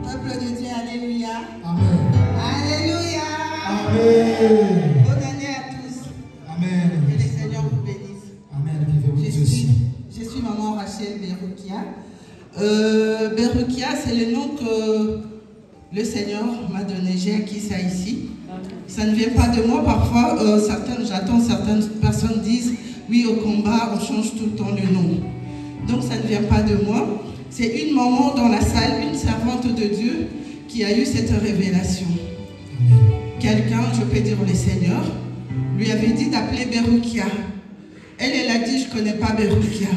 Peuple de Dieu, alléluia. Amen. Alléluia. Amen. Bonne année à tous. Amen. Que le Seigneur vous bénisse. Amen. Vivez-vous aussi. Je suis maman Rachel Berukia. Berukia, c'est le nom que le Seigneur m'a donné. J'ai acquis ça ici. Ça ne vient pas de moi. Parfois, j'attends certaines personnes disent, oui, au combat, on change tout le temps le nom. Donc, ça ne vient pas de moi. C'est une maman dans la salle, une servante de Dieu, qui a eu cette révélation. Quelqu'un, je peux dire le Seigneur, lui avait dit d'appeler Berukia. Elle a dit, je ne connais pas Berukia.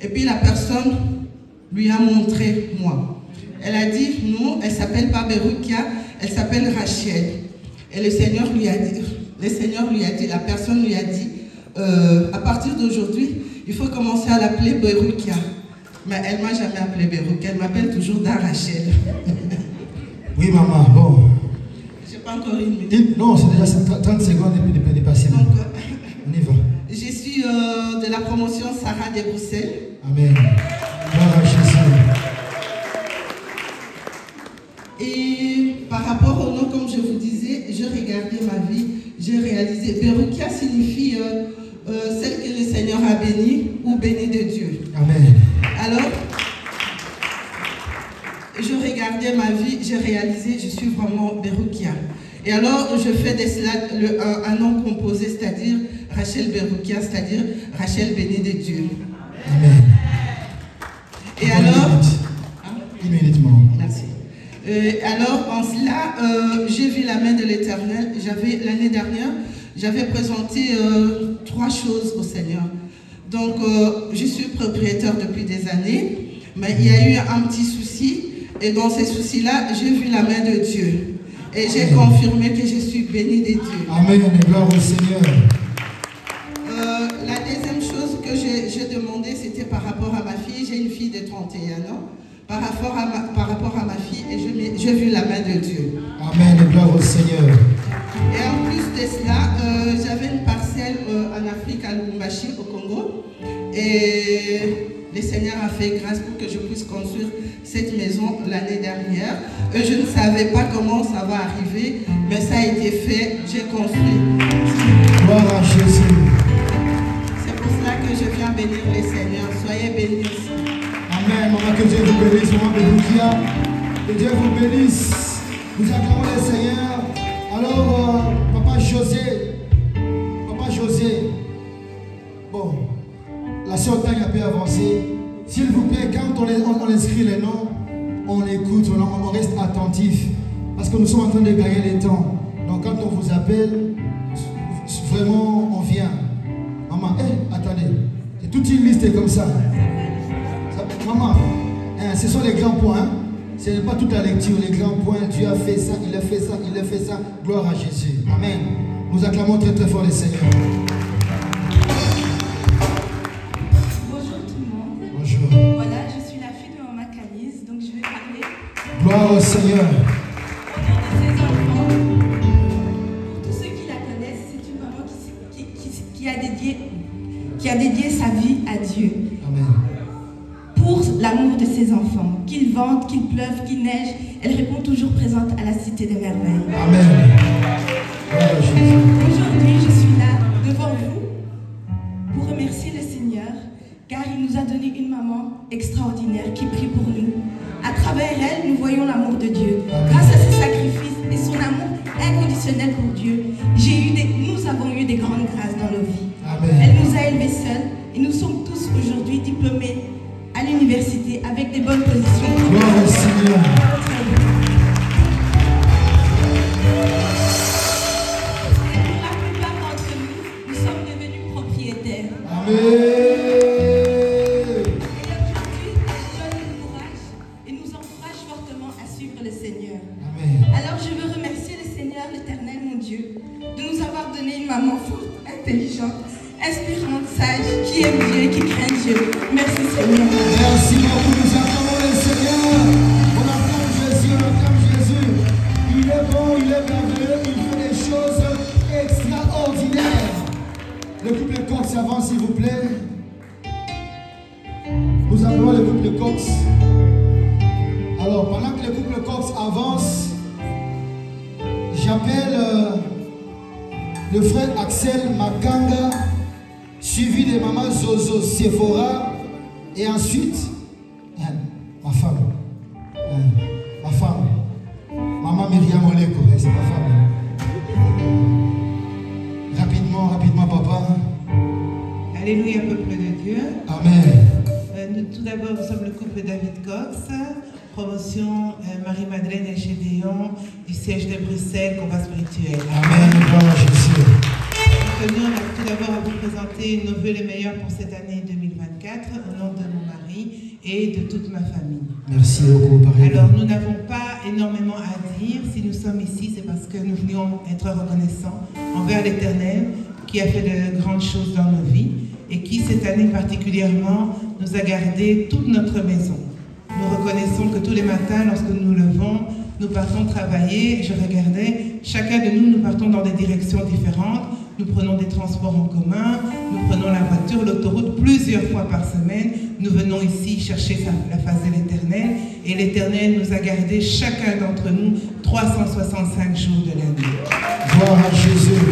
Et puis la personne lui a montré moi. Elle a dit, non, elle ne s'appelle pas Berukia, elle s'appelle Rachel. Et le Seigneur lui a dit, la personne lui a dit, à partir d'aujourd'hui, il faut commencer à l'appeler Berukia. Mais elle ne m'a jamais appelé Berukia, elle m'appelle toujours Rachel. Oui, maman, bon. Je n'ai pas encore une minute. Non, c'est déjà 30 secondes et puis de dépasser. Donc, on y va. Je suis de la promotion Sarah de Bruxelles. Amen. Gloire à Jésus. Et par rapport au nom, comme je vous disais, je regardais ma vie, j'ai réalisé. Berukia signifie celle que le Seigneur a bénie ou bénie de Dieu. Amen. Alors, je regardais ma vie, j'ai réalisé, je suis vraiment Berukia. Et alors, je fais de cela un nom composé, c'est-à-dire Rachel Berukia, c'est-à-dire Rachel bénie de Dieu. Amen. Et alors... Immédiatement. Merci. Alors, en cela, j'ai vu la main de l'Éternel. L'année dernière, j'avais présenté 3 choses au Seigneur. Donc, je suis propriétaire depuis des années, mais il y a eu un petit souci. Et dans ces soucis-là, j'ai vu la main de Dieu. Et j'ai confirmé que je suis bénie de Dieu. Amen. Gloire au Seigneur. La deuxième chose que j'ai demandé, c'était par rapport à ma fille. J'ai une fille de 31 ans. Par rapport à ma fille, et j'ai vu la main de Dieu. Amen. Gloire au Seigneur. Et en plus de cela, j'avais une parcelle en Afrique, à Lubumbashi, au Congo. Et le Seigneur a fait grâce pour que je puisse construire cette maison l'année dernière. Je ne savais pas comment ça va arriver, mais ça a été fait, j'ai construit. Gloire à Jésus. C'est pour cela que je viens bénir les Seigneurs. Soyez bénis. Amen. Maman, que Dieu vous bénisse. Maman Berukia, que Dieu vous bénisse. Nous acclamons le Seigneur. Alors, Papa José, bon, la sœur Tania a pu avancer. S'il vous plaît, quand on inscrit les noms, on écoute, on reste attentif. Parce que nous sommes en train de gagner le temps. Donc quand on vous appelle, vraiment on vient. Maman, attendez, c'est toute une liste comme ça. Maman, ce sont les grands points. Hein? Ce n'est pas toute la lecture, les grands points. Dieu a fait ça, il a fait ça, il a fait ça. Gloire à Jésus. Amen. Nous acclamons très très fort le Seigneur. Bonjour tout le monde. Bonjour. Voilà, je suis la fille de Maman Canise, donc je vais parler. Gloire au Seigneur. Au nom de ses enfants, pour tous ceux qui la connaissent, c'est une maman qui a dédié sa vie à Dieu. Amen. Pour l'amour de ses enfants, qu'il vente, qu'il pleuve, qu'il neige, elle répond toujours présente à la Cité des Merveilles. Amen. Gloire à Jésus. Aujourd'hui, je suis là devant vous pour remercier le Seigneur, car il nous a donné une maman extraordinaire qui prie pour nous. À travers elle, nous voyons l'amour de Dieu. Grâce à ses sacrifices et son amour inconditionnel pour Dieu, nous avons eu des grandes grâces dans nos vies. Amen. Elle nous a élevés seuls et nous sommes tous aujourd'hui diplômés à l'université avec des bonnes positions. Gloire au Seigneur. Pour la plupart d'entre nous, nous sommes devenus propriétaires. Amen. Et aujourd'hui, elle donne le courage et nous encourage fortement à suivre le Seigneur. Amen. Alors je veux remercier le Seigneur, l'Éternel, mon Dieu, de nous avoir donné une maman forte, intelligente, inspirante, sage, qui aime Dieu et qui craint Dieu. Merci Seigneur. Merci beaucoup, nous acclamons le Seigneur. On acclame Jésus, on acclame Jésus. Il est bon, il est merveilleux, il fait des choses extraordinaires. Le couple Cox avance, s'il vous plaît. Nous appelons le couple Cox. Alors, pendant que le couple Cox avance, j'appelle le frère Axel Makanga, suivi de maman Zozo Sephora, et ensuite ma femme, maman Myriam Oleko, c'est ma femme. Rapidement papa. Alléluia, peuple de Dieu. Amen. Tout d'abord, nous sommes le couple David Cox, promotion Marie-Madeleine et Gédéon du siège de Bruxelles, combat spirituel. Amen. Gloire à Jésus. Nous tenions tout d'abord à vous présenter nos vœux les meilleurs pour cette année 2024, au nom de mon mari et de toute ma famille. Merci beaucoup. Alors, nous n'avons pas énormément à dire. Si nous sommes ici, c'est parce que nous voulions être reconnaissants envers l'Éternel qui a fait de grandes choses dans nos vies et qui, cette année particulièrement, nous a gardé toute notre maison. Nous reconnaissons que tous les matins, lorsque nous nous levons, nous partons travailler. Je regardais, chacun de nous, nous partons dans des directions différentes. Nous prenons des transports en commun, nous prenons la voiture, l'autoroute plusieurs fois par semaine. Nous venons ici chercher la face de l'Éternel et l'Éternel nous a gardé, chacun d'entre nous, 365 jours de l'année. Gloire à Jésus.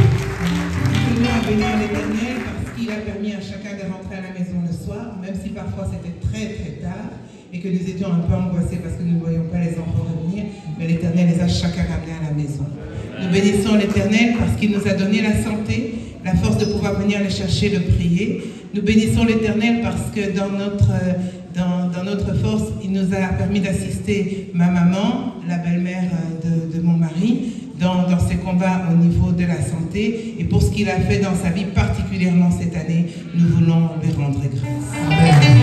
Nous tenons à bénir l'Éternel parce qu'il a permis à chacun de rentrer à la maison le soir, même si parfois c'était très très tard et que nous étions un peu angoissés parce que nous ne voyions pas les enfants revenir, mais l'Éternel les a chacun ramenés à la maison. Nous bénissons l'Éternel parce qu'il nous a donné la santé, la force de pouvoir venir les chercher, de prier. Nous bénissons l'Éternel parce que dans notre force, il nous a permis d'assister ma maman, la belle-mère de mon mari, dans ses combats au niveau de la santé. Et pour ce qu'il a fait dans sa vie, particulièrement cette année, nous voulons lui rendre grâce. Amen.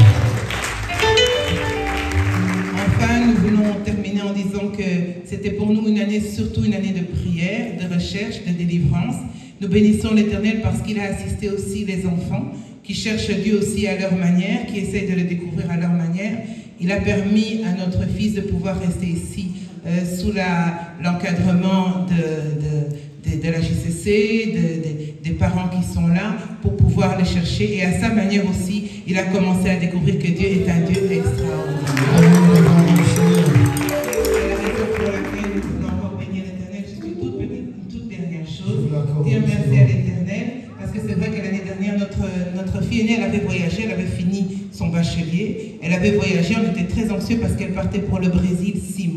Enfin, nous voulons terminer en disant que c'était pour nous une année, surtout une année de prière, de recherche, de délivrance. Nous bénissons l'Éternel parce qu'il a assisté aussi les enfants qui cherchent Dieu aussi à leur manière, qui essayent de le découvrir à leur manière. Il a permis à notre fils de pouvoir rester ici sous l'encadrement de la JCC, des parents qui sont là pour pouvoir les chercher. Et à sa manière aussi, il a commencé à découvrir que Dieu est un Dieu extraordinaire. C'est la raison pour laquelle nous voulons encore bénir l'Éternel. Juste une toute dernière chose. Dire merci à l'Éternel. Parce que c'est vrai que l'année dernière, notre fille aînée, elle avait voyagé, elle avait fini son bachelier. Elle avait voyagé, on était très anxieux parce qu'elle partait pour le Brésil 5-6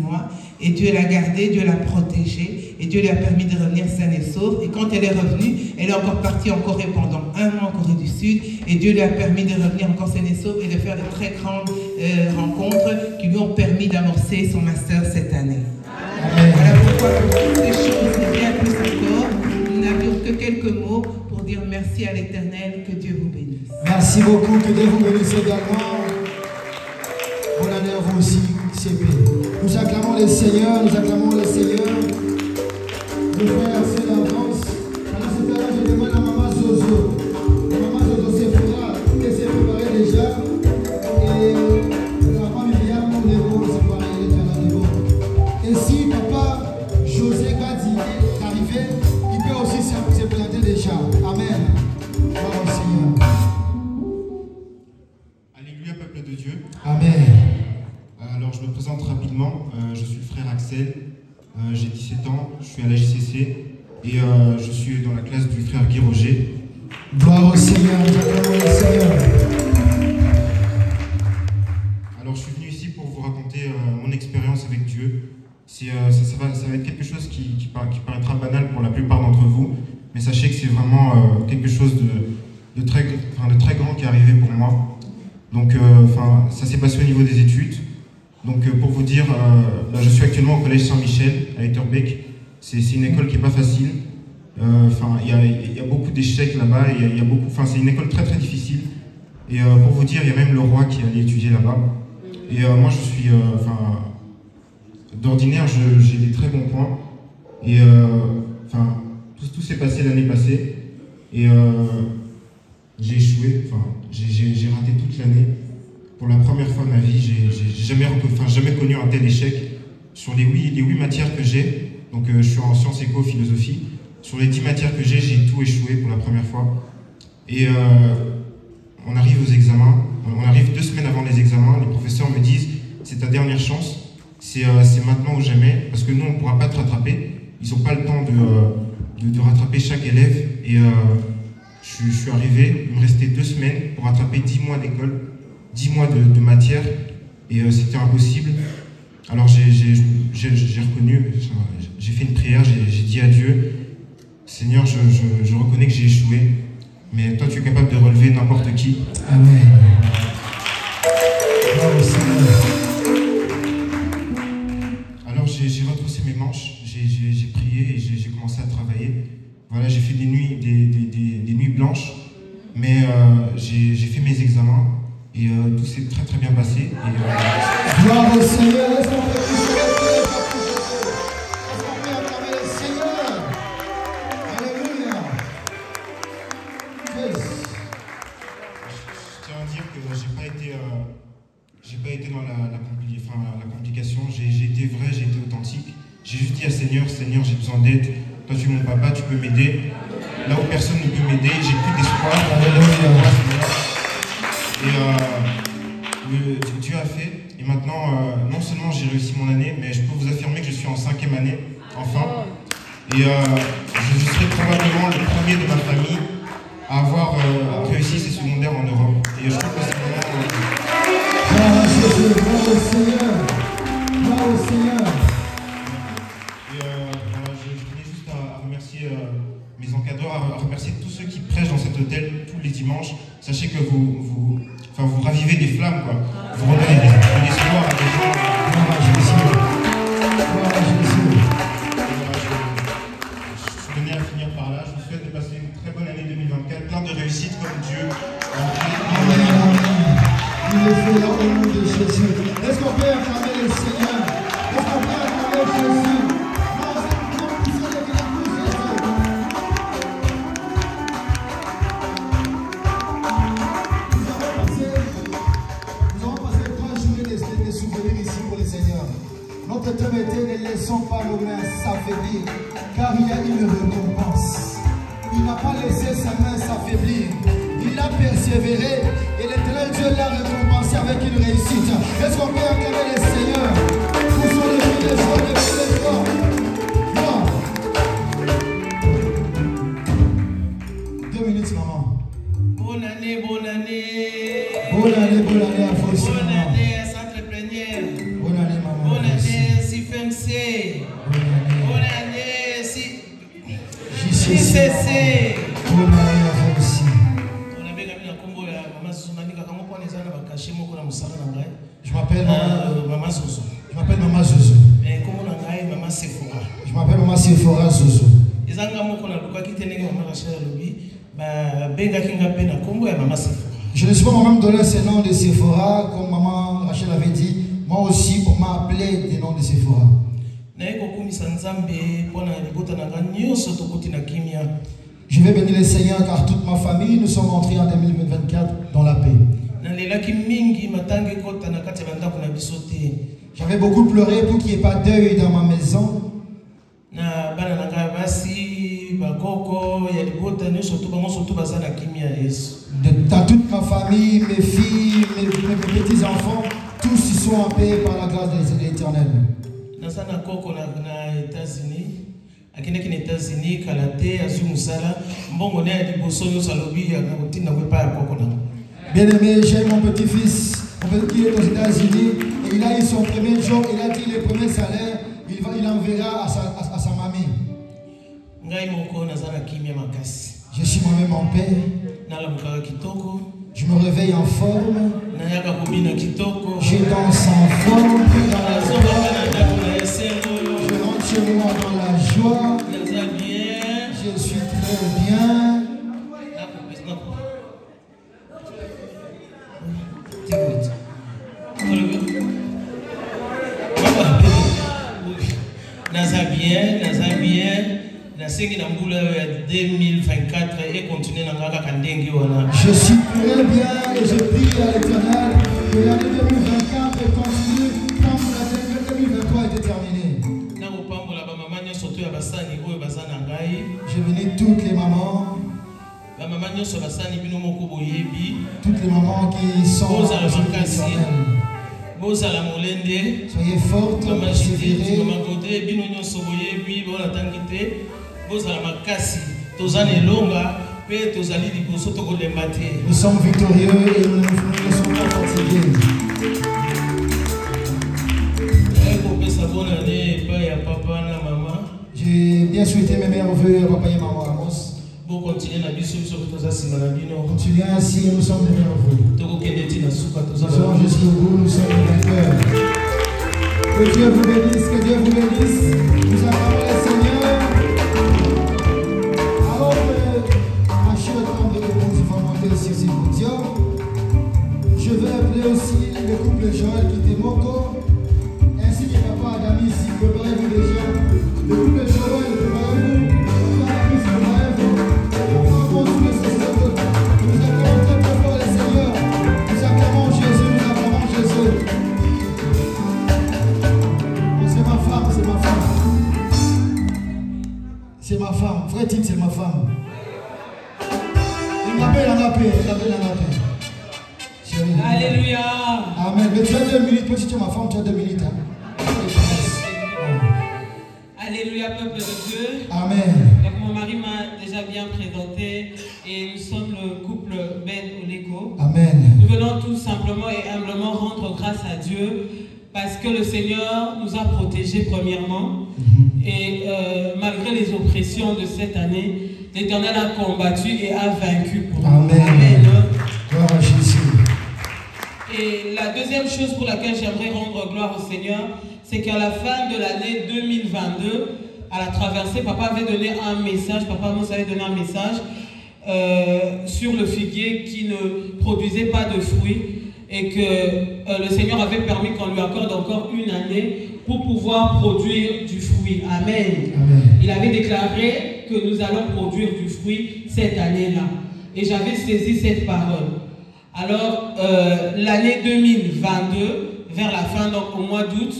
mois. Et Dieu l'a gardée, Dieu l'a protégée. Et Dieu lui a permis de revenir saine et sauve. Et quand elle est revenue, elle est encore partie en Corée pendant 1 mois en Corée du Sud. Et Dieu lui a permis de revenir encore saine et sauve et de faire de très grandes rencontres qui lui ont permis d'amorcer son master cette année. Voilà pourquoi pour toutes ces choses et bien plus encore, nous n'avions que quelques mots pour dire merci à l'Éternel, que Dieu vous bénisse. Merci beaucoup, que Dieu vous bénisse également. Bonne année à vous aussi, CP. Nous acclamons le Seigneur, nous acclamons le Seigneur. Le frère assez d'avance. Alors c'est là je demande à maman Zozo. Maman Zozo Sephora, qu'elle s'est préparée déjà. Et la femme Myriam, on est bon, c'est pareil, elle est à la niveau. Et si papa José Gadi est arrivé, il peut aussi se présenter déjà. Amen. Gloire au Seigneur. Alléluia, peuple de Dieu. Amen. Alors je me présente rapidement, je suis le frère Axel, j'ai 17 ans, je suis à la JCC et je suis dans la classe du frère Guy Roger. Gloire au Seigneur, gloire au Seigneur. Alors je suis venu ici pour vous raconter mon expérience avec Dieu. Ça va être quelque chose qui paraîtra banal pour la plupart d'entre vous, mais sachez que c'est vraiment quelque chose de très grand qui est arrivé pour moi. Donc ça s'est passé au niveau des études. Donc pour vous dire, je suis actuellement au collège Saint-Michel à Etterbeek. C'est une école qui n'est pas facile. Il y a beaucoup d'échecs là-bas. C'est une école très très difficile. Et pour vous dire, il y a même le roi qui allait étudier là-bas. Et moi je suis, d'ordinaire, j'ai des très bons points. Et tout s'est passé l'année passée. Et j'ai échoué. J'ai raté toute l'année. Pour la première fois de ma vie, j'ai jamais connu un tel échec. Sur les 8 matières que j'ai, donc je suis en sciences éco, philosophie, sur les 10 matières que j'ai tout échoué pour la première fois. Et on arrive aux examens, on arrive 2 semaines avant les examens, les professeurs me disent « c'est ta dernière chance, c'est maintenant ou jamais, parce que nous, on ne pourra pas te rattraper. Ils n'ont pas le temps de rattraper chaque élève. Et je suis arrivé, il me restait 2 semaines pour rattraper 10 mois d'école, 10 mois de matière, et c'était impossible. Alors j'ai reconnu, j'ai fait une prière, j'ai dit à Dieu, Seigneur, je reconnais que j'ai échoué, mais toi tu es capable de relever n'importe qui. Amen. Bravo, Seigneur. Alors j'ai retroussé mes manches, j'ai prié et j'ai commencé à travailler. Voilà, j'ai fait des nuits blanches, mais j'ai fait mes examens et tout s'est très très bien passé. Gloire au Seigneur. J'ai pas été dans la complication, j'ai été vrai, j'ai été authentique. J'ai juste dit à Seigneur, j'ai besoin d'aide. Toi, tu es mon papa, tu peux m'aider. Là où personne ne peut m'aider, j'ai plus d'espoir. Et Dieu a fait. Et maintenant, non seulement j'ai réussi mon année, mais je peux vous affirmer que je suis en 5e année, enfin. Et je serai probablement le premier de ma famille à avoir réussi ses secondaires en Europe. Et je trouve que c'est vraiment... Gloire au Seigneur. Gloire au Seigneur. Et je tenais juste à remercier mes encadreurs, à remercier tous ceux qui prêchent dans cet hôtel tous les dimanches. Sachez que vous ravivez des flammes, quoi. Vous redonnez de l'espoir à des gens. Gloire à Jésus. Gloire à Jésus. Je tenais à finir par là. Je vous souhaite de passer une très bonne année 2024, plein de réussite comme Dieu. Amen. Il est fait dans le nom de Jésus. Est-ce qu'on peut acclamer le Seigneur? Est-ce qu'on peut acclamer Jésus? Nous avons passé 3 journées de souvenirs ici pour le Seigneur. Notre thème était ne laissons pas nos mains s'affaiblir, car il y a une récompense. Il n'a pas laissé sa main s'affaiblir. Il a persévéré et l'Éternel Dieu l'a récompensé avec une réussite. Est-ce qu'on peut acclamer le Seigneur pour son efforts, les efforts? Non. 2 minutes, maman. Bonne année, bonne année. Bonne année à vous aussi, Bonne maman. année à Centre Plénière. Bonne année, maman. Bonne année, CFMC. Bonne année, JCC. Bonne année à vous aussi. Je m'appelle Maman Zozo. Je m'appelle Maman Zozo. Je m'appelle Maman Sephora Zozo. Je ne suis pas moi-même donné ce nom de Sephora, comme Maman Rachel avait dit. Moi aussi, on m'a appelé des noms de Sephora. Je vais bénir le Seigneur car toute ma famille, nous sommes entrés en 2024 dans la paix. J'avais beaucoup pleuré pour qu'il n'y ait pas deuil dans ma maison. Dans toute ma famille, mes filles, mes petits-enfants, tous ils sont en paix par la grâce de l'Éternel. Bien-aimé, j'ai mon petit-fils, qui est aux États-Unis, et il a eu son premier job, il a dit le premier salaire, il enverra à sa mamie. Je suis moi-même en paix. Je me réveille en forme. Je danse en forme. Je rentre chez moi dans la joie. Je suis très bien. Je suis très bien et je prie à l'Éternel que l'année 2024 continue comme l'année 2023 était terminée. Je bénis toutes les mamans. Toutes les mamans qui sont Soyez fortes, persévérez. Nous sommes victorieux et nous ne sommes pas fatigués. J'ai bien souhaité mes meilleurs vœux à papa et maman Amos. Continuez ainsi et nous sommes les meilleurs vœux. Nous sommes jusqu'au bout, nous sommes les vainqueurs. Que Dieu vous bénisse, que Dieu vous bénisse. Nous acclamons le Seigneur. Alors que Rachel temps de réponse va monter sur ces podiums, je veux appeler aussi le couple Joël qui était Moko, ainsi que papa Adami ici. Préparez-vous déjà. Le couple Joël, préparez-vous. Adami, préparez-vous. On va continuer ce soir. Nous acclamons très très fort le Seigneur. Nous acclamons Jésus, nous acclamons Jésus. C'est ma femme, c'est ma femme. C'est ma femme. Frère Tim, c'est ma femme. Il m'appelle en appel, il m'appelle en appel. Alléluia. Amen. Mais tu as 2 minutes, petit, tu es ma femme, tu as 2 minutes. Hein? Alléluia, peuple de Dieu. Amen. Donc mon mari m'a déjà bien présenté et nous sommes le couple Ben Oleko. Amen. Nous venons tout simplement et humblement rendre grâce à Dieu parce que le Seigneur nous a protégés premièrement et malgré les oppressions de cette année, l'Éternel a combattu et a vaincu pour nous. Amen. Amen. Gloire à Jésus. Et la deuxième chose pour laquelle j'aimerais rendre gloire au Seigneur, c'est qu'à la fin de l'année 2022, à la traversée, papa avait donné un message, papa Amos avait donné un message sur le figuier qui ne produisait pas de fruits et que le Seigneur avait permis qu'on lui accorde encore une année pour pouvoir produire du fruit. Amen. Amen. Il avait déclaré que nous allons produire du fruit cette année-là. Et j'avais saisi cette parole. Alors, l'année 2022, vers la fin, donc au mois d'août,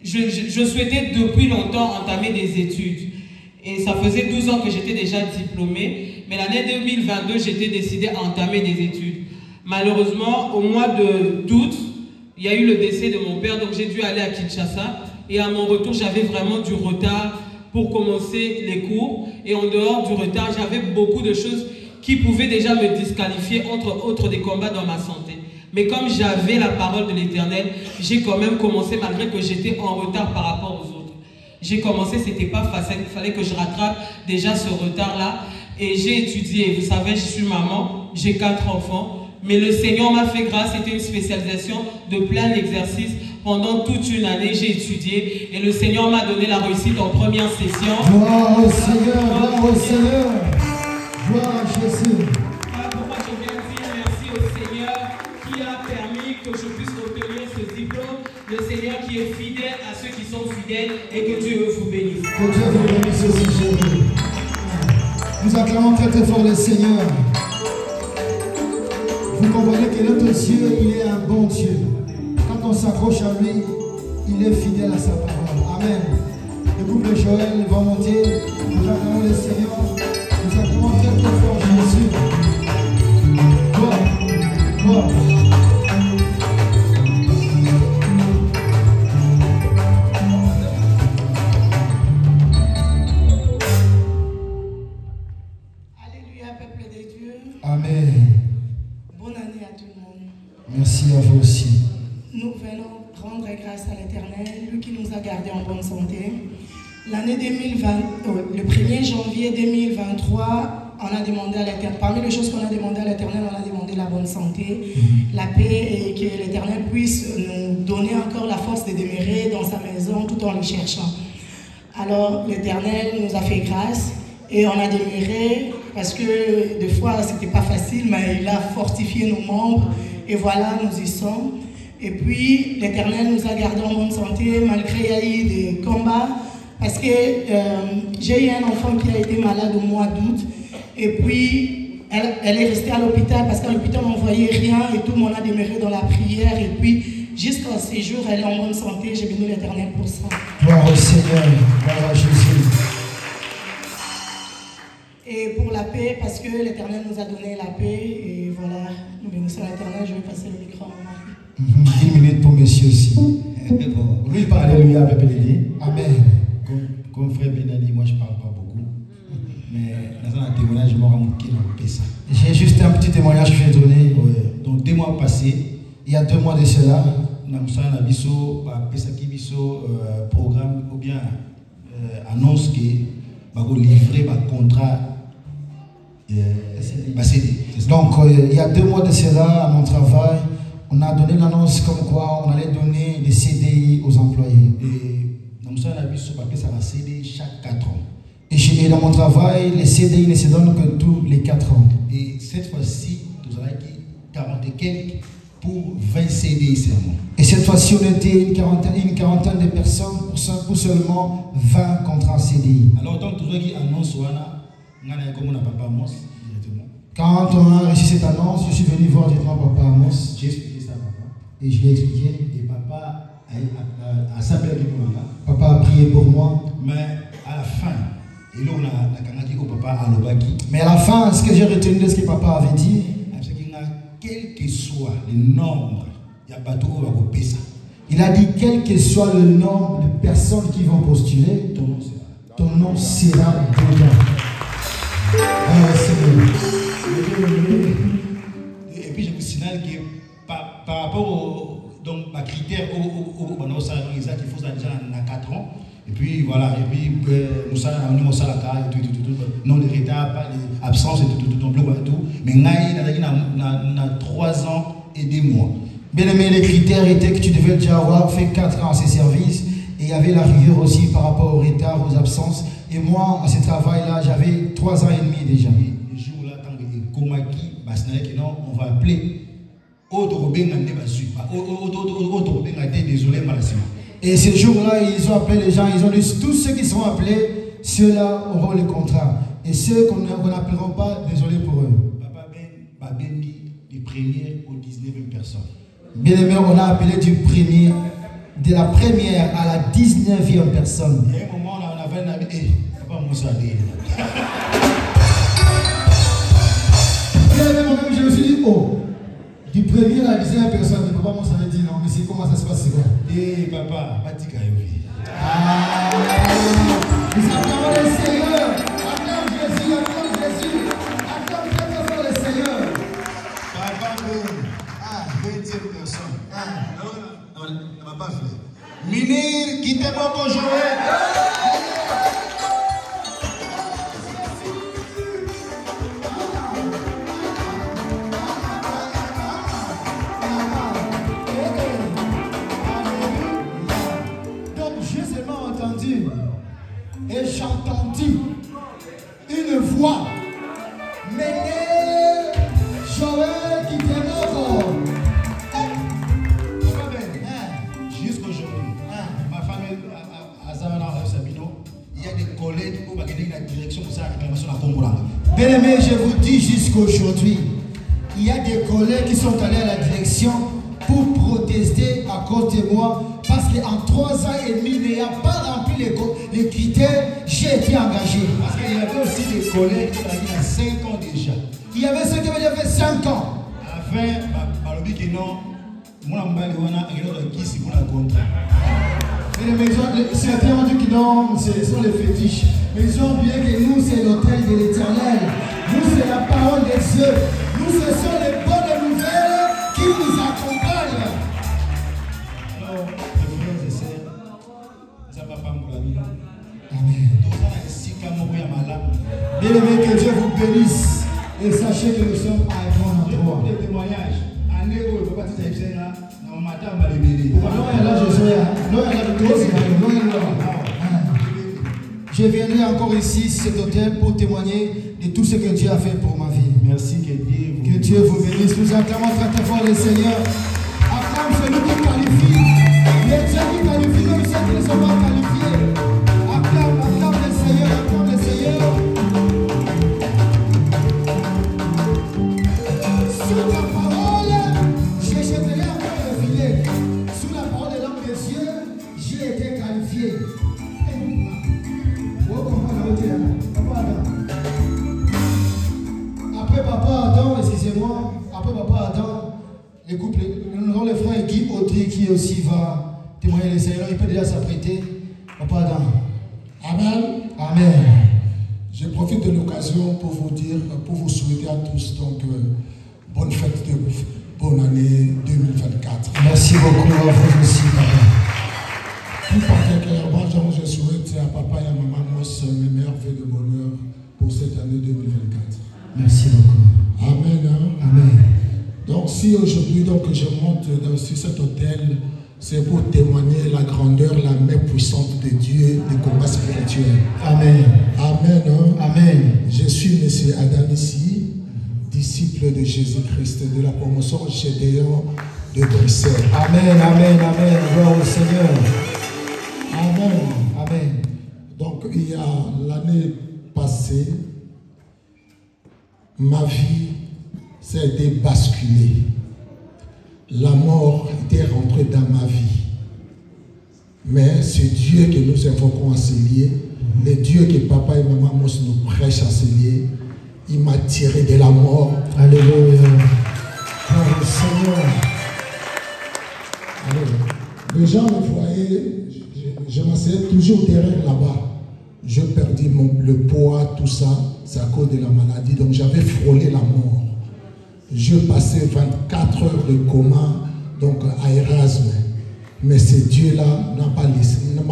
je souhaitais depuis longtemps entamer des études. Et ça faisait 12 ans que j'étais déjà diplômée. Mais l'année 2022, j'étais décidée à entamer des études. Malheureusement, au mois d'août, il y a eu le décès de mon père, donc j'ai dû aller à Kinshasa. Et à mon retour, j'avais vraiment du retard pour commencer les cours. Et en dehors du retard, j'avais beaucoup de choses qui pouvaient déjà me disqualifier, entre autres des combats dans ma santé. Mais comme j'avais la parole de l'Éternel, j'ai quand même commencé malgré que j'étais en retard par rapport aux autres. J'ai commencé, c'était pas facile, il fallait que je rattrape déjà ce retard-là. Et j'ai étudié, vous savez, je suis maman, j'ai 4 enfants. Mais le Seigneur m'a fait grâce, c'était une spécialisation de plein exercice. Pendant toute une année, j'ai étudié et le Seigneur m'a donné la réussite en première session. Gloire au Seigneur, gloire au Seigneur. Gloire à Jésus. Voilà pourquoi je viens dire merci au Seigneur qui a permis que je puisse obtenir ce diplôme. Le Seigneur qui est fidèle à ceux qui sont fidèles et que Dieu vous bénisse. Que Dieu vous bénisse aussi, Jésus. Nous acclamons très très fort le Seigneur. Vous comprenez que notre Dieu, il est un bon Dieu. Quand on s'accroche à lui, il est fidèle à sa parole. Amen. Le couple Joël va monter. Nous acclamons le Seigneur. Nous acclamons très très fort Jésus. Gloire. Gloire. Alléluia, peuple de Dieu. Amen. Bonne année à tout le monde. Merci à vous aussi. Nous venons rendre grâce à l'Éternel, lui qui nous a gardés en bonne santé. L'année 2020, le 1er janvier 2023, on a demandé à l'Éternel, parmi les choses qu'on a demandé à l'Éternel, on a demandé la bonne santé, la paix et que l'Éternel puisse nous donner encore la force de demeurer dans sa maison tout en le cherchant. Alors l'Éternel nous a fait grâce et on a demeuré parce que des fois c'était pas facile, mais il a fortifié nos membres et voilà, nous y sommes. Et puis l'Éternel nous a gardés en bonne santé malgré il y a eu des combats. Parce que j'ai eu un enfant qui a été malade au mois d'août et puis elle est restée à l'hôpital parce qu'à l'hôpital on ne voyait rien et tout le monde a demeuré dans la prière et puis jusqu'à ce jour elle est en bonne santé, j'ai béni l'Éternel pour ça. Gloire au Seigneur, gloire à Jésus. Et pour la paix, parce que l'Éternel nous a donné la paix et voilà, nous bénissons l'Éternel, je vais passer le micro à mon mari. Une minute pour monsieur aussi. Bon, lui il parle alléluia avec Bénédicte. Amen. Comme frère Bénédicte, moi je ne parle pas beaucoup. Mais dans un témoignage, je m'en rends compte ça. J'ai juste un petit témoignage que je vais donner. Ouais. Donc 2 mois passés, il y a 2 mois de cela, nous avons un programme ou bien annonce que nous livrer un contrat. Donc il y a 2 mois de cela, à mon travail, on a donné l'annonce comme quoi on allait donner des CDI aux employés. Et nous avons un CDI chaque 4 ans. Et dans mon travail, les CDI ne se donnent que tous les 4 ans. Et cette fois-ci, nous avons 40 et quelques pour 20 CDI seulement. Et cette fois-ci, on était une quarantaine de personnes pour seulement 20 contrats CDI. Alors, tant que tu annonce, quand on a reçu cette annonce, je suis venu voir directement Papa Amos. J'ai expliqué ça à papa. Et je lui ai expliqué. Et papa a sablé pour moi. Papa a prié pour moi. Mais à la fin, et là on a papa à l'obaki. Mais à la fin, ce que j'ai retenu de ce que papa avait dit, quel que soit le nombre, il a dit quel que soit le nombre de personnes qui vont postuler, ton nom sera dedans. Et puis je vous signale que par rapport au donc, ma critère au salaire exact, il faut ça déjà dans 4 ans. Et puis voilà, et puis nous avons salaka et tout, non de retard, pas d'absence et tout, mais nous avons 3 ans et 2 mois. Bien aimé, les critères étaient que tu devais déjà avoir fait 4 ans à ces services, et il y avait la rigueur aussi par rapport au retard, aux absences. Et moi, à ce travail-là, j'avais 3 ans et demi déjà. Le jour-là, tant que on va appeler désolé, et ce jour-là, ils ont appelé les gens, ils ont dit tous ceux qui sont appelés, ceux-là auront le contrat. Et ceux qu'on n'appelleront pas, désolé pour eux. Papa Ben, du 1er au 19e personne. Bien aimé, on a appelé de la première à la 19e personne. Il y a un moment, on avait un ami, papa Moussa Bien aimé, moi-même, je me suis dit, oh. Du premier à la 19e personne, papa Moussa avait dit non, mais c'est comment ça se passe, c'est quoi? Eh papa, Batika Yovi. Ah, nous acclamons le Seigneur. Acclame Jésus, acclame Jésus. Acclame très fort le Seigneur. Papa, 20e personne. Non, on va pas faire. Minir, quittez-moi pour jouer. Et j'entendis une voix mener Joël qui était mort. Jusqu'aujourd'hui, ma famille à Sabino, il y a des collègues qui ont la direction pour sa réclamation à Combouranga. Bien aimé, je vous dis jusqu'aujourd'hui, il y a des collègues qui sont allés à la direction pour protester à cause de moi. Parce qu'en 3 ans et demi, n'ayant pas rempli les critères, j'ai été engagé. Parce qu'il y avait aussi des collègues qui avaient 5 ans déjà. Il y avait ceux qui avaient 5 ans. À la fin, je dis que non, moi, je suis pour la contrat. Certains ont dit que non, ce sont les fétiches. Mais ils ont oublié que nous, c'est l'autel de l'Éternel. Nous, c'est la parole de Dieu. Nous, ce sont les bonnes nouvelles qui nous accompagnent. Alors, mes frères et sœurs, ça va pas me la. Amen. Bien aimé, que Dieu vous bénisse. Et sachez que nous sommes à un bon endroit. Des témoignages. Je viendrai encore ici, cet hôtel, pour témoigner de tout ce que Dieu a fait pour ma vie. Merci, que Dieu vous bénisse. Nous acclamons très fort le Seigneur. Acclame celui qui qualifie. Les dieux qui qualifient, même ceux qui ne sont pas qualifiés. Acclame le Seigneur, acclame le Seigneur. Sous la parole, je jetterai encore le filet. Sous la parole de l'homme de Dieu, j'ai été qualifié. Après Papa Adam, excusez-moi, après Papa Adam, les couples, nous avons les frères qui aussi va témoigner le Seigneur. Il peut déjà s'apprêter. Papa Adam. Amen. Amen. Je profite de l'occasion pour vous dire, pour vous souhaiter à tous donc bonne fête de bonne année 2024. Merci beaucoup à vous aussi, papa. Tout particulièrement, je souhaite à papa et à maman Moss mes meilleurs vœux de bonheur pour cette année 2024. Merci beaucoup. Amen. Hein? Amen. Donc si aujourd'hui donc je monte sur cet hôtel, c'est pour témoigner la grandeur, la main puissante de Dieu, des combats spirituels. Amen. Amen. Hein? Amen. Je suis M. Adam ici, disciple de Jésus-Christ de la promotion Gédéon de Bruxelles. Amen, amen, amen. Gloire au Seigneur. Amen. Amen. Donc il y a l'année passée, ma vie s'est débasculée. La mort était rentrée dans ma vie. Mais c'est Dieu que nous invoquons à Célier, le Dieu que papa et maman Moss nous prêchent à Célier, il m'a tiré de la mort. Alléluia. Gloire au Seigneur. Alléluia. Les gens me voyaient, je m'asseyais toujours derrière là-bas. Je perdis le poids, tout ça, c'est à cause de la maladie. Donc j'avais frôlé la mort. Je passais 24 heures de coma, donc à Erasme. Mais ce Dieu-là ne m'a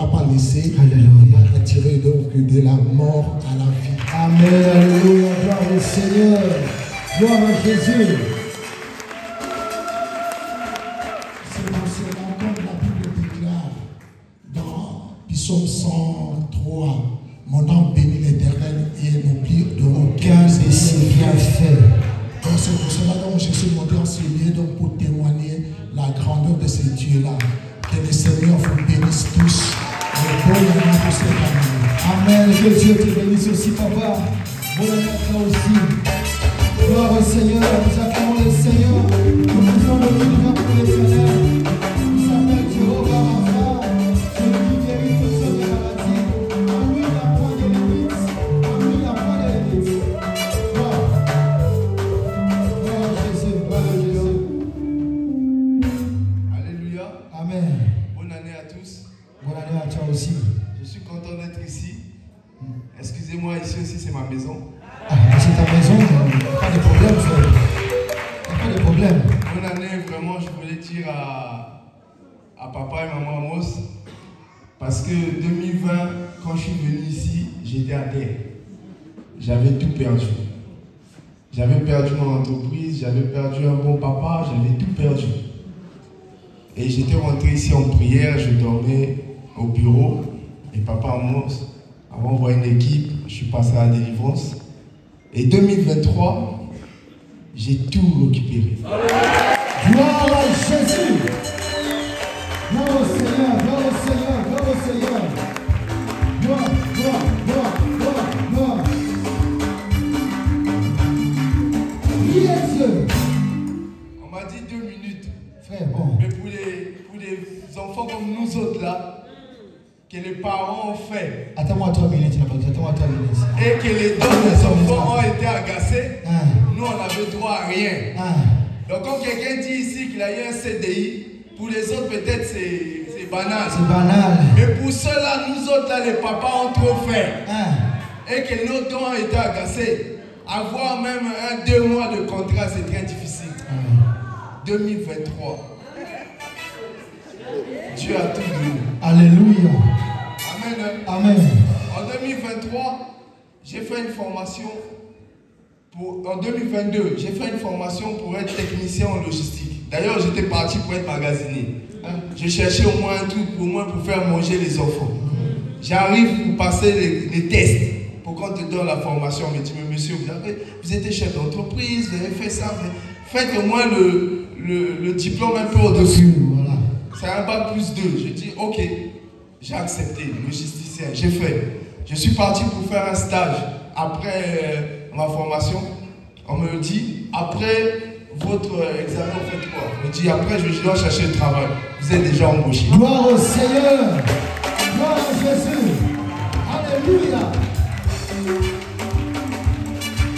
pas laissé. Il m'a retiré donc de la mort à la vie. Amen, alléluia, gloire au Seigneur. Gloire à Jésus. C'est dans ce moment que la Bible déclare dans Psaume 103, mon âme bénit l'Éternel et n'oublie de aucun de ses bienfaits. Donc c'est pour cela que je suis monté en ce lieu donc pour témoigner la grandeur de ce Dieu-là. Que le Seigneur vous bénisse tous. Et bonne année pour cette année. Amen. Que Dieu te bénisse aussi, papa. Bonne année à toi aussi. Gloire au Seigneur. Nous acclamons le Seigneur. Nous faisons le nom pour l'Éternel. Il s'appelle Jéhovah Rapha. Celui qui guérit tous ceux de maladie. En lui, il n'y a point de limite. En lui, il n'y a pas de limite. Amen. Bonne année à tous. Bonne année à toi aussi. Je suis content d'être ici. Excusez-moi, ici aussi c'est ma maison. Ah, c'est ta maison, pas de problème, frère. Pas de problème. Bonne année, vraiment, je voulais dire à papa et maman Moss, parce que 2020, quand je suis venu ici, j'étais à terre. J'avais tout perdu. J'avais perdu mon entreprise, j'avais perdu un bon papa, j'avais tout perdu. Et j'étais rentré ici en prière, je dormais au bureau. Et papa Moss a envoyé une équipe, je suis passé à la délivrance. Et 2023, j'ai tout récupéré. Gloire à Jésus. Gloire au Seigneur, gloire au Seigneur, gloire au Seigneur. Gloire, gloire, gloire, gloire, gloire. Priez Dieu. On m'a dit 2 minutes. Frère, bon. Mais pour les enfants comme nous autres là, que les parents ont fait. Attends-moi 3 minutes, attends-moi 3 minutes. Et que les dons des enfants ont été agacés, nous on n'avait droit à rien. Donc quand quelqu'un dit ici qu'il a eu un CDI, pour les autres peut-être c'est banal. C'est banal. Mais pour ceux-là, nous autres là, les papas ont trop fait. Et que nos dons ont été agacés. Avoir même 2 mois de contrat, c'est très difficile. 2023. Dieu a tout donné. Alléluia. Amen. Amen. En 2023, j'ai fait une formation. En 2022, j'ai fait une formation pour être technicien en logistique. D'ailleurs, j'étais parti pour être magasinier. Je cherchais au moins un truc pour faire manger les enfants. J'arrive pour passer les tests. Pour qu'on te donne la formation, on me dit, mais monsieur, vous êtes chef d'entreprise, vous avez fait ça. Faites au moins le diplôme un peu au-dessus. Voilà. C'est un bac plus 2. Je dis, ok, j'ai accepté, logisticien, j'ai fait. Je suis parti pour faire un stage après ma formation. On me dit, après votre examen, vous faites quoi? On me dit, après, je dois chercher le travail. Vous êtes déjà embauché. Gloire au Seigneur. Gloire à Jésus. Alléluia.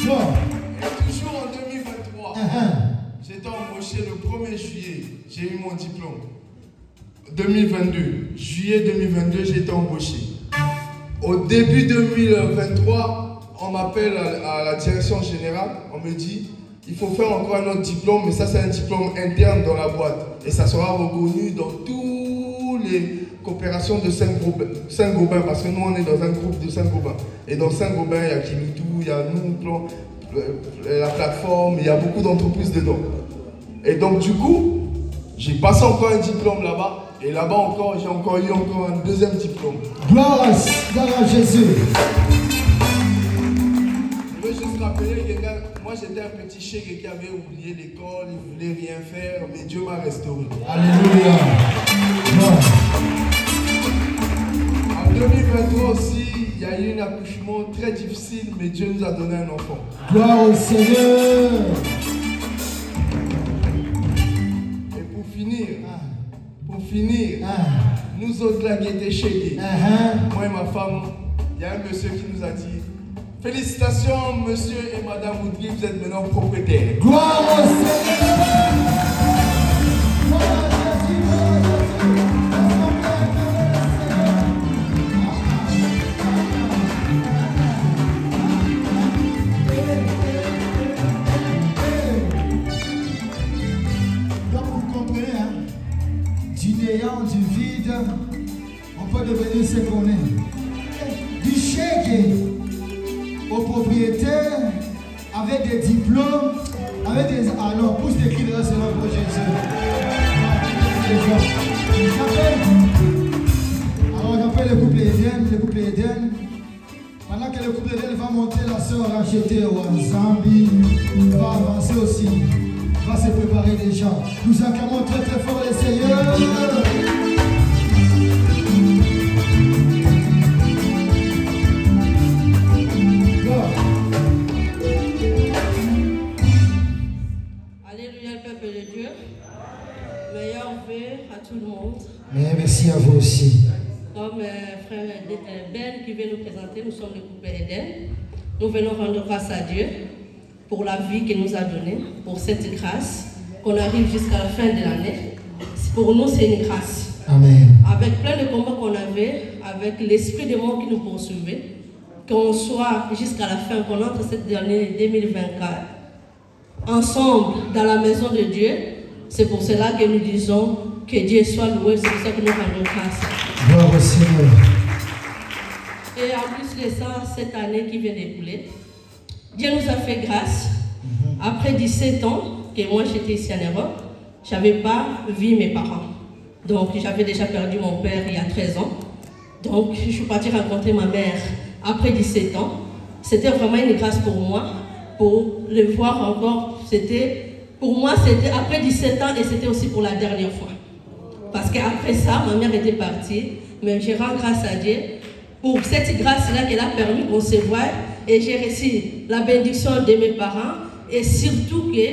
Gloire. Et toujours en 2023, j'étais embauché le 1er juillet. J'ai eu mon diplôme. 2022. Juillet 2022, j'ai été embauché. Au début 2023, on m'appelle à la direction générale. On me dit, il faut faire encore un autre diplôme, mais ça c'est un diplôme interne dans la boîte. Et ça sera reconnu dans toutes les coopérations de Saint-Gobain, parce que nous on est dans un groupe de Saint-Gobain. Et dans Saint-Gobain, il y a Kimitou, il y a nous, la plateforme, il y a beaucoup d'entreprises dedans. Et donc du coup, j'ai passé encore un diplôme là-bas. Et là-bas encore, j'ai encore eu un deuxième diplôme. Gloire à Jésus. Je veux juste rappeler que moi j'étais un petit chèque qui avait oublié l'école, il ne voulait rien faire, mais Dieu m'a restauré. Alléluia. En 2023 aussi, il y a eu un accouchement très difficile, mais Dieu nous a donné un enfant. Gloire au Seigneur. Et pour finir, nous autres là qui étaient chégués, moi et ma femme, il y a un monsieur qui nous a dit, félicitations monsieur et madame Woodley, vous êtes maintenant propriétaires. Gloire au Seigneur. Du vide, on peut devenir ce qu'on est. Du chèque au propriétaire, avec des diplômes, avec des... Ah non, pousse des cris de c'est notre projet. Alors j'appelle le couple Eden. Pendant que le couple Eden va monter, la soeur rachetée au Zambie, va avancer aussi. Va se préparer déjà. Nous acclamons très très fort les Seigneurs. Alléluia, le peuple de Dieu. Meilleur vœu à tout le monde. Mais merci à vous aussi. Comme frère Ben qui vient nous présenter, nous sommes le couple Eden. Nous venons rendre grâce à Dieu pour la vie qu'il nous a donnée, pour cette grâce, qu'on arrive jusqu'à la fin de l'année. Pour nous, c'est une grâce. Amen. Avec plein de combats qu'on avait, avec l'esprit de mort qui nous poursuivait, qu'on soit jusqu'à la fin, qu'on entre cette année 2024, ensemble dans la maison de Dieu, c'est pour cela que nous disons que Dieu soit loué, c'est pour ça que nous rendons grâce. Gloire au Seigneur. Et en plus de ça, cette année qui vient d'écouler, Dieu nous a fait grâce. Après 17 ans que moi j'étais ici en Europe, je n'avais pas vu mes parents. Donc j'avais déjà perdu mon père il y a 13 ans. Donc je suis partie rencontrer ma mère après 17 ans. C'était vraiment une grâce pour moi, pour le voir encore. Pour moi, c'était après 17 ans et c'était aussi pour la dernière fois. Parce qu'après ça, ma mère était partie. Mais je rends grâce à Dieu pour cette grâce-là qu'elle a permis qu'on se voie. Et j'ai reçu la bénédiction de mes parents. Et surtout que,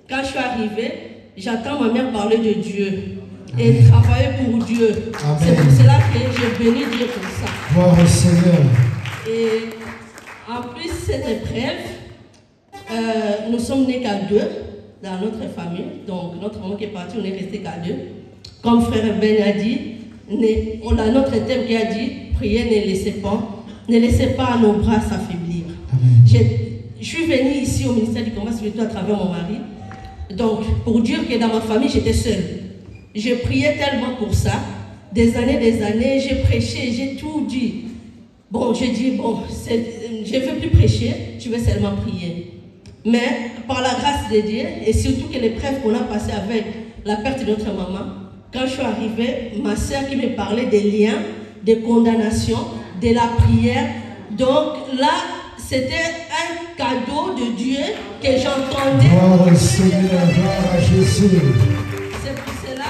quand je suis arrivée, j'entends ma mère parler de Dieu. Et travailler pour Dieu. C'est pour cela que j'ai béni Dieu pour ça. Gloire au Seigneur. Et en plus, cette épreuve, nous sommes nés qu'à deux dans notre famille. Donc, notre maman qui est partie, on est resté qu'à deux. Comme frère Ben a dit, on a notre thème qui a dit, priez, ne laissez pas nos bras s'affaiblir. Je suis venue ici au ministère du combat spirituel à travers mon mari. Donc, pour dire que dans ma famille, j'étais seule. Je priais tellement pour ça. Des années, j'ai prêché, j'ai tout dit. Bon, j'ai dit, bon, je ne veux plus prêcher, je vais seulement prier. Mais par la grâce de Dieu, et surtout que l'épreuve qu'on a passée avec la perte de notre maman, quand je suis arrivée, ma soeur qui me parlait des liens, des condamnations, de la prière. Donc là, c'était un cadeau de Dieu que j'entendais. Gloire au Seigneur, gloire à Jésus. C'est pour cela,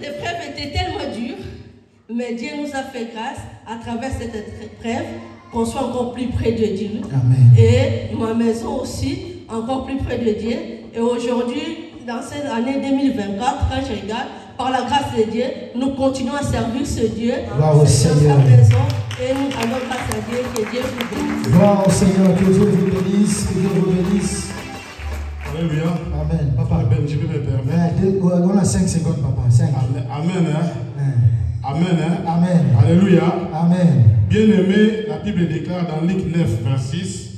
l'épreuve était tellement dure, mais Dieu nous a fait grâce à travers cette épreuve qu'on soit encore plus près de Dieu. Amen. Et ma maison aussi, encore plus près de Dieu. Et aujourd'hui, dans cette année 2024, quand je regarde, par la grâce de Dieu, nous continuons à servir ce Dieu. Gloire au Seigneur. Et nous allons grâce à Dieu, que Dieu vous bénisse. Gloire au Seigneur, que Dieu vous bénisse, que Dieu vous bénisse. Alléluia. Amen. Papa. Je vais me permettre. On a 5 secondes, papa. 5. Amen. Amen. Amen. Alléluia. Amen. Bien-aimé, la Bible déclare dans Luc 9, verset 6,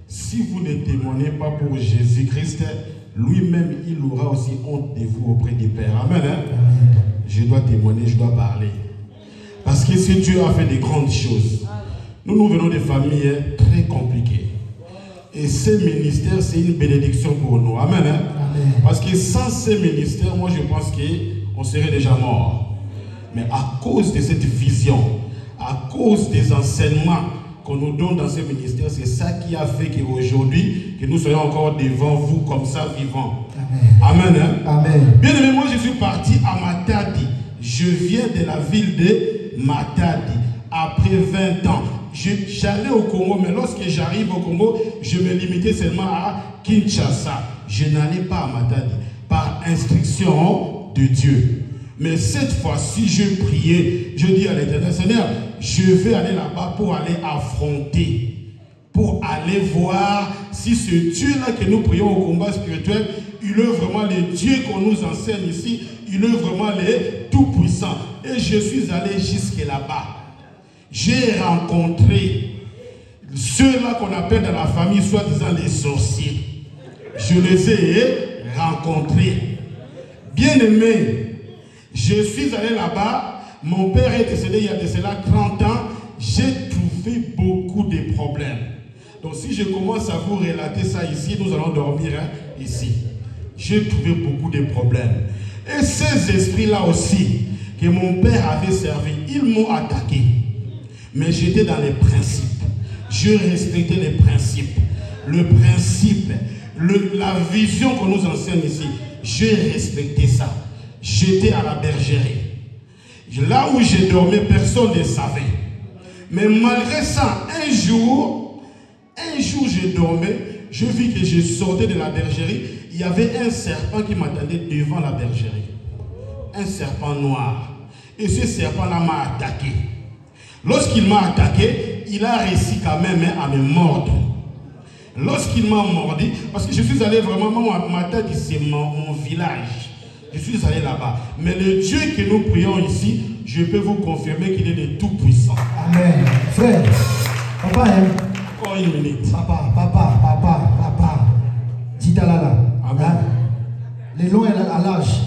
si vous ne témoignez pas pour Jésus-Christ, lui-même, il aura aussi honte de vous auprès du Père. Amen. Je dois témoigner, je dois parler. Parce que si Dieu a fait de grandes choses, nous venons de familles très compliquées. Et ces ministères, c'est une bénédiction pour nous. Amen. Parce que sans ces ministères, moi je pense qu'on serait déjà mort. Mais à cause de cette vision, à cause des enseignements qu'on nous donne dans ces ministères, c'est ça qui a fait qu'aujourd'hui, que nous soyons encore devant vous comme ça, vivants. Amen. Amen. Bien aimé, moi je suis parti à Matadi. Je viens de la ville de Matadi. Après 20 ans, j'allais au Congo, mais lorsque j'arrive au Congo, je me limitais seulement à Kinshasa. Je n'allais pas à Matadi, par instruction de Dieu. Mais cette fois-ci, je priais, je dis à l'Éternel, Seigneur, je vais aller là-bas pour aller affronter, pour aller voir si ce Dieu-là que nous prions au combat spirituel, il est vraiment le Dieu qu'on nous enseigne ici, il est vraiment le Tout-Puissant. Et je suis allé jusque là-bas. J'ai rencontré ceux-là qu'on appelle dans la famille, soi-disant les sorciers. Je les ai rencontrés. Bien-aimés, je suis allé là-bas, mon père est décédé il y a de cela 30 ans, j'ai trouvé beaucoup de problèmes. Donc si je commence à vous relater ça ici, nous allons dormir ici. J'ai trouvé beaucoup de problèmes. Et ces esprits-là aussi, que mon père avait servi, ils m'ont attaqué. Mais j'étais dans les principes. Je respectais les principes. Le principe, la vision qu'on nous enseigne ici, j'ai respecté ça. J'étais à la bergerie. Là où je dormais, personne ne savait. Mais malgré ça, un jour, je dormais, je vis que je sortais de la bergerie. Il y avait un serpent qui m'attendait devant la bergerie. Un serpent noir. Et ce serpent-là m'a attaqué. Lorsqu'il m'a attaqué, il a réussi quand même à me mordre. Lorsqu'il m'a mordu, parce que je suis allé vraiment, ma tête, c'est mon village. Je suis allé là-bas. Mais le Dieu que nous prions ici, je peux vous confirmer qu'il est le Tout-Puissant. Amen. Frère, papa, Oh, une minute. Papa. Ditalala. Amen. Les longs à l'âge.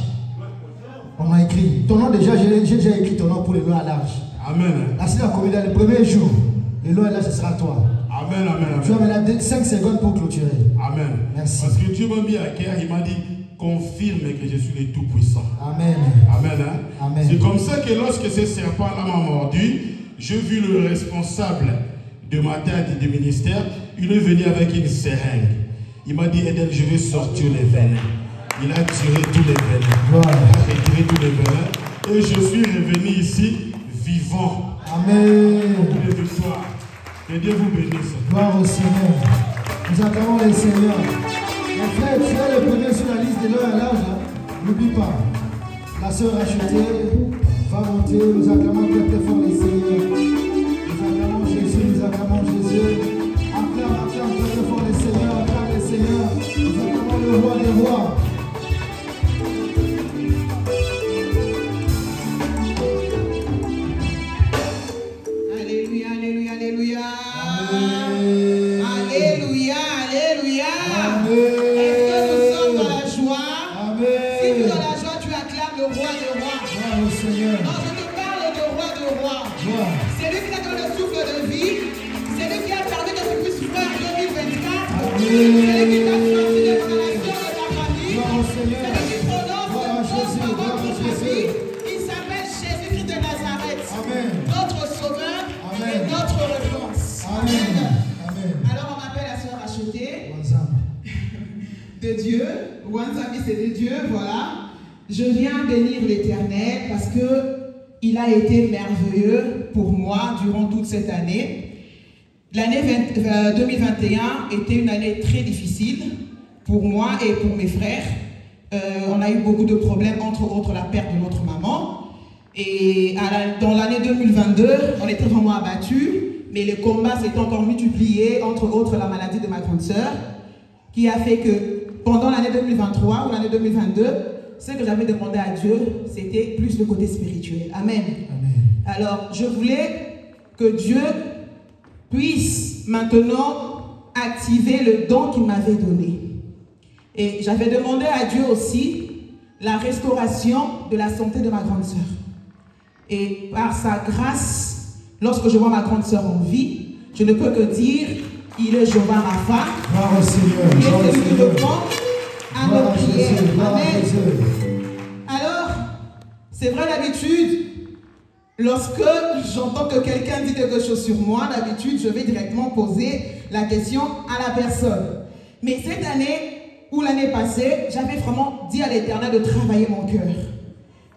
On a écrit. Ton nom déjà, j'ai déjà écrit ton nom pour les longs à l'âge. Amen. La semaine le premier jour, les longs à l'âge, ce sera toi. Amen. Tu as maintenant 5 secondes pour clôturer. Amen. Merci. Parce que Dieu m'a mis à cœur, il m'a dit, confirme que je suis le Tout-Puissant. Amen. Amen. Amen. C'est comme ça que lorsque ce serpent-là m'a mordu, j'ai vu le responsable de ma tête et du ministère, il est venu avec une seringue. Il m'a dit, Eden, je vais sortir les veines. Il a tiré tous les veines. Il a retiré tous les veines. Et je suis revenu ici vivant. Amen. De victoire. Que Dieu vous bénisse. Gloire au Seigneur. Nous acclamons le Seigneur. Mon frère, tu es le premier sur la liste de l'heure à l'âge. N'oublie pas. La sœur achetée va monter. Nous acclamons très fort le Seigneur. Nous acclamons Jésus. Nous acclamons Jésus. Acclame très fort le Seigneur. Acclame le Seigneur. Nous acclamons le roi des rois. Alléluia, alléluia, alléluia. Alléluia, alléluia. Est-ce que nous sommes dans la joie? Si tu es dans la joie, tu acclames le roi des rois. Non, je te parle de roi de rois. C'est lui qui t'a donné le souffle de vie. C'est lui qui a permis que tu puisses faire 2024. C'est lui qui t'a sorti des relations de ta famille. C'est lui qui prononce le choses paroles pour ta vie. Il s'appelle Jésus-Christ de Nazareth. Notre sauveur et notre réponse. Amen. Alors on m'appelle la sœur achetée de Dieu. Wanzami, c'est de Dieu, voilà. Je viens bénir l'Éternel parce que il a été merveilleux pour moi durant toute cette année. L'année 2021 était une année très difficile pour moi et pour mes frères. On a eu beaucoup de problèmes, entre autres la perte de notre maman. Et dans l'année 2022, on était vraiment abattus, mais les combats s'étaient encore multipliés, entre autres la maladie de ma grande sœur, qui a fait que pendant l'année 2023 ou l'année 2022, ce que j'avais demandé à Dieu, c'était plus le côté spirituel. Amen. Alors, je voulais que Dieu puisse maintenant activer le don qu'il m'avait donné. Et j'avais demandé à Dieu aussi la restauration de la santé de ma grande sœur. Et par sa grâce, lorsque je vois ma grande sœur en vie, je ne peux que dire, il est Jéhovah Rapha. Gloire au Seigneur. Il est celui qui répond à nos prières. Amen. Alors, c'est vrai d'habitude, lorsque j'entends que quelqu'un dit quelque chose sur moi, d'habitude, je vais directement poser la question à la personne. Mais cette année ou l'année passée, j'avais vraiment dit à l'Éternel de travailler mon cœur.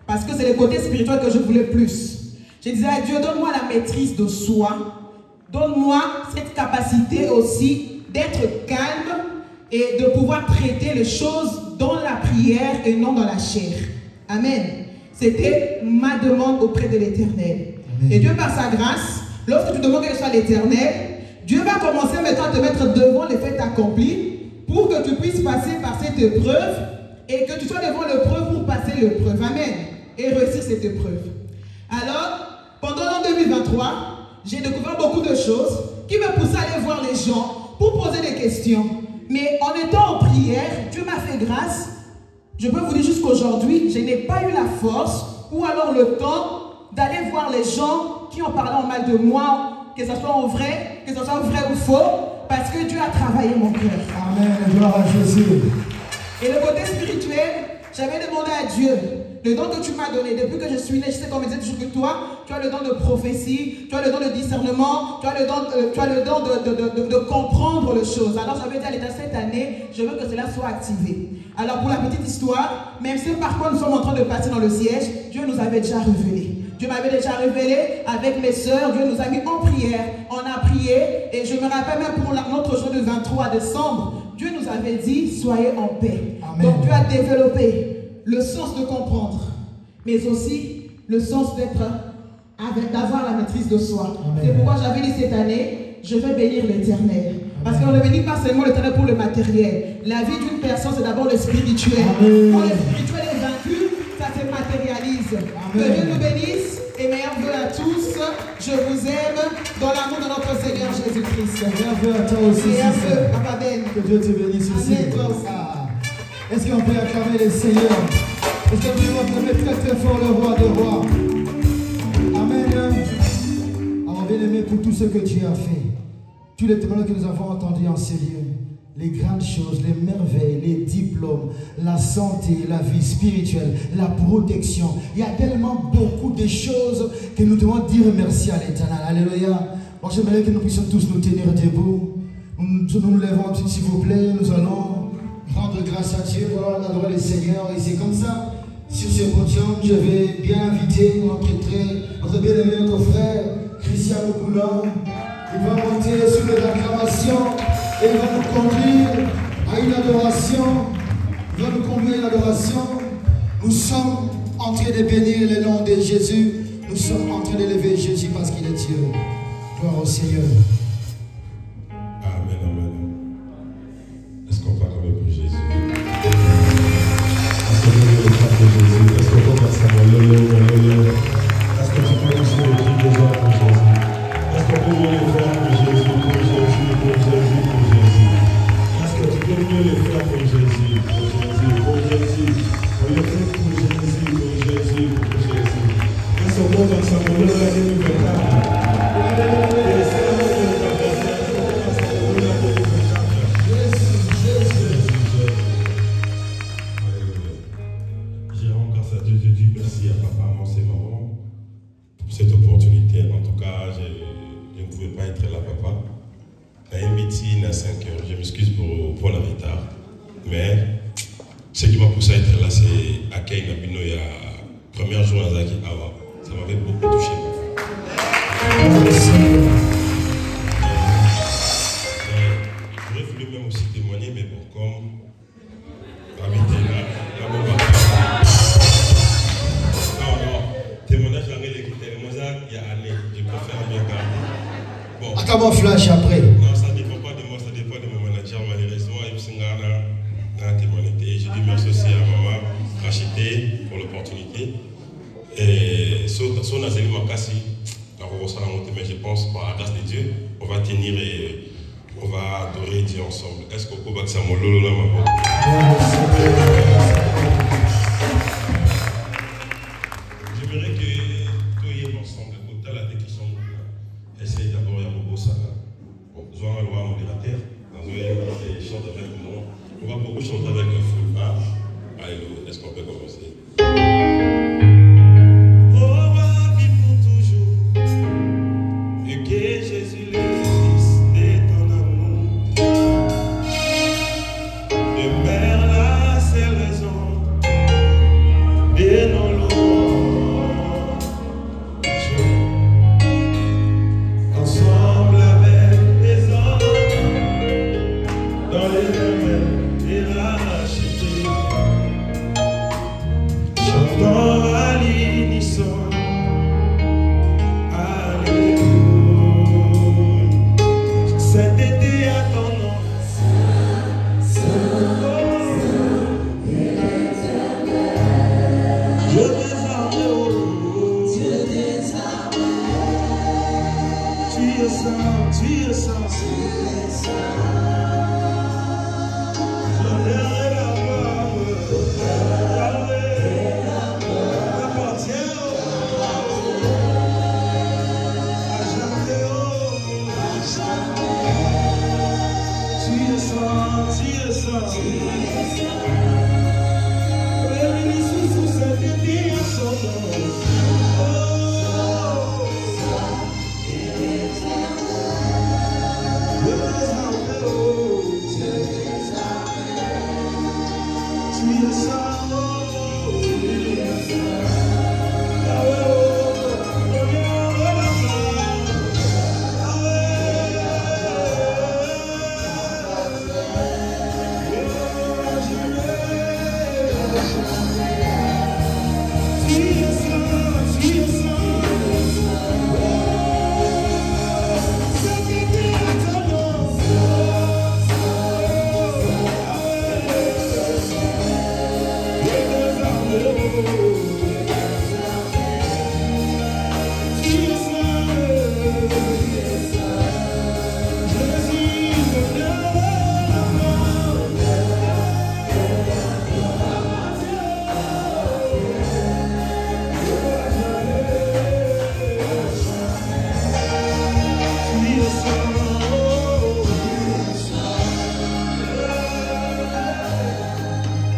Parce que c'est le côté spirituel que je voulais plus. Je disais à Dieu, donne-moi la maîtrise de soi. Donne-moi cette capacité aussi d'être calme et de pouvoir traiter les choses dans la prière et non dans la chair. Amen. C'était ma demande auprès de l'Éternel. Et Dieu, par sa grâce, lorsque tu demandes quelque chose à l'Éternel, Dieu va commencer maintenant à te mettre devant les faits accomplis pour que tu puisses passer par cette épreuve et que tu sois devant l'épreuve pour passer l'épreuve. Amen. Et réussir cette épreuve. Alors, pendant l'an 2023, j'ai découvert beaucoup de choses qui me poussaient à aller voir les gens pour poser des questions. Mais en étant en prière, Dieu m'a fait grâce. Je peux vous dire jusqu'aujourd'hui, je n'ai pas eu la force ou alors le temps d'aller voir les gens qui ont parlé en mal de moi, que ce soit en vrai, que ce soit vrai ou faux, parce que Dieu a travaillé mon cœur. Amen, gloire à Jésus. Et le côté spirituel, j'avais demandé à Dieu, le don que tu m'as donné, depuis que je suis né, je sais qu'on me disait toujours que toi, tu as le don de prophétie, tu as le don de discernement, tu as le don de comprendre les choses. Alors j'avais dit à l'État, cette année, je veux que cela soit activé. Alors pour la petite histoire, même si par quoi nous sommes en train de passer dans le siège, Dieu nous avait déjà révélé. Dieu m'avait déjà révélé avec mes sœurs, Dieu nous a mis en prière, on a prié, et je me rappelle même pour notre jour du 23 décembre, Dieu nous avait dit, soyez en paix. Amen. Donc Dieu a développé le sens de comprendre, mais aussi le sens d'avoir la maîtrise de soi. C'est pourquoi j'avais dit cette année, je vais bénir l'Éternel. Parce qu'on ne bénit pas seulement l'Éternel pour le matériel. La vie d'une personne, c'est d'abord le spirituel. Quand le spirituel est vaincu, ça se matérialise. Que Dieu nous bénisse et meilleurs vœux à tous. Je vous aime dans l'amour de notre Seigneur Jésus-Christ. Meilleurs vœux à toi aussi. Meilleurs vœux, Papa Ben. Que Dieu te bénisse aussi. Amen, toi aussi. Est-ce qu'on peut acclamer les seigneurs? Est-ce qu'on peut acclamer très très fort le roi de rois? Amen. Alors bien-aimé, pour tout ce que tu as fait, tous les témoignages que nous avons entendus en ces lieux, les grandes choses, les merveilles, les diplômes, la santé, la vie spirituelle, la protection. Il y a tellement beaucoup de choses que nous devons dire merci à l'Éternel. Alléluia. Donc j'aimerais que nous puissions tous nous tenir debout. Nous lèvons, s'il vous plaît. Nous allons rendre grâce à Dieu, voilà, adorer le Seigneur. Et c'est comme ça, sur ce podium, je vais bien inviter notre bien-aimé, notre frère, Christian Boulon. Il va monter sur l'acclamation et il va nous conduire à une adoration. Il va nous conduire à une adoration. Nous sommes en train de bénir le nom de Jésus. Nous sommes en train d'élever Jésus parce qu'il est Dieu. Gloire au Seigneur. Amen, amen. Est-ce qu'on parle avec pour Jésus? Est-ce qu'on peut le faire pour Jésus? Est-ce qu'on peut faire ça? Est-ce que tu peux nous dire le besoin pour Jésus? Est-ce qu'on peut mieux le faire pour Jésus, pour Jésus, pour Jésus, pour Jésus? Est-ce que tu peux mieux le faire pour Jésus, pour Jésus, pour Jésus? On le fait pour Jésus, pour Jésus, pour Jésus. Est-ce qu'on peut ensemble le faire pour Jésus? Merci à papa, maman, et maman pour cette opportunité. En tout cas, je ne pouvais pas être là, papa. À un meeting à 5 heures. Je m'excuse pour le retard. Mais ce qui m'a poussé à être là, c'est à Kei Nabino, il y a premier jour à Zaki Awa. Ça m'avait beaucoup touché, papa. J'aurais voulu même aussi témoigner, mais bon, comme la meeting là, témoignage dans les critères, il y a année, je préfère bien garder. Bon. À mon flash après. Non, ça ne dépend pas de moi, ça dépend de mon manager, malheureusement. Et puis, je pense, par la grâce de Dieu, on va tenir et on va adorer Dieu ensemble. Est-ce qu'on peut voir ça, mon lolo là, ma voix? J'aimerais que tout y est ensemble, au la qui sont essayez d'abord à mon beau ça. Bon, besoin de loi modérateur, dans un chante avec moi. On va beaucoup chanter avec un full bar. Alléluia, est-ce qu'on peut commencer? Jésus le Fils de ton amour demeure la seule raison de nos louanges. Ensemble avec les hommes dans les domaines de la racheté, chantons à l'unisson. Cet été à ton nom, je désarme, Dieu désarme. Tu es saint, tu es saint. L'honneur et la gloire, appartient à jamais, à jamais. Tu es saint. Bénis sous cet été à son nom.